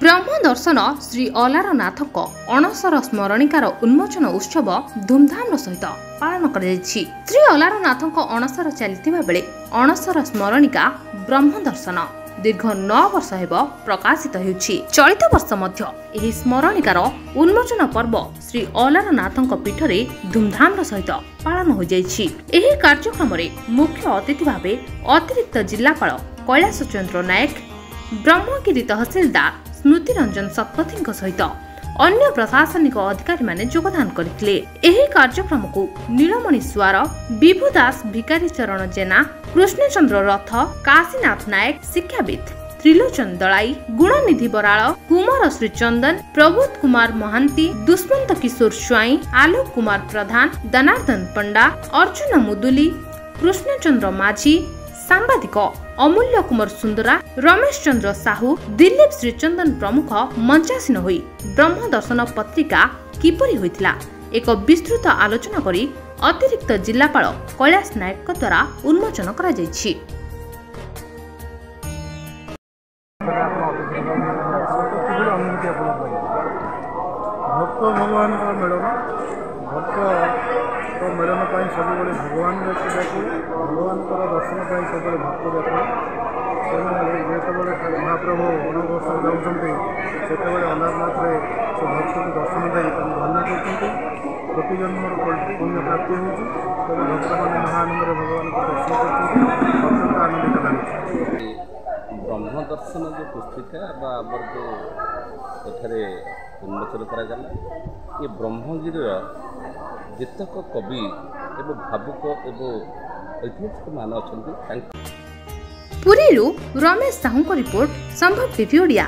ब्रह्म दर्शन श्री अलारनाथक अणसर स्मरणिकार उन्मोचन उत्सव धूमधाम सहित पालन कर श्री अलारनाथक अणसर चलता बेले अणसर स्मरणिका ब्रह्म दर्शन दीर्घ 9 वर्ष हेब प्रकाशित होउछि। चलित वर्ष मध्य एही स्मरणिकार उन्मोचन पर्व श्री अलारनाथक पीठरे धूमधाम सहित पालन हो जाइछि। एही कार्यक्रम रे मुख्य अतिथि भावे अतिरिक्त जिल्लापाल कैलाश चंद्र नायक, ब्रह्मगिरी तहसीलदार स्मृति रंजन शतपथी सहित अन्य प्रशासनिक अधिकारी माने योगदान करथिले। एही कार्यक्रम को नीलमणि स्वार, विभुदास भिकारी चरण जेना, कृष्णचंद्र रथ, काशीनाथ नायक, शिक्षाविद त्रिलोचन दलाई, गुणनिधि बराळ, कुमार श्रीचंदन, प्रबोध कुमार महांती, दुष्मंत किशोर स्वाई, आलोक कुमार प्रधान, दनार्दन पंडा, अर्जुन मुदुली, कृष्णचंद्र माझी, सांबादिक अमूल्य कुमार सुंदरा, रमेश चंद्र साहू, दिलीप श्रीचंदन प्रमुख मंचासीन होई ब्रह्म दर्शन पत्रिका किपरि होइथिला एक विस्तृत आलोचना करी अतिरिक्त जिल्लापाल कैलाश नायक द्वारा उन्मोचन करा जायछि। भक्त भगवान मिलन सब भगवान भगवान दर्शन सब भक्त जो महाप्रभु अनवर्ष जाऊँगी से अलारनाथ से भक्त को दर्शन दे धन्य करते कोटि जन्म पुण्य प्राप्ति हो भक्त मैंने महानंद भगवान को दर्शन करते अत्यंत आनंदित लगे। ब्रह्म दर्शन जो पुस्तिका आमर जो एठारे उन्मोचन करा ये ब्रह्मगिरी जेतक कवि एवं भावुक एवं ऐतिहासिक मान अच्छा। पुरीरू रमेश साहू को रिपोर्ट संभव टीवी ओडिया।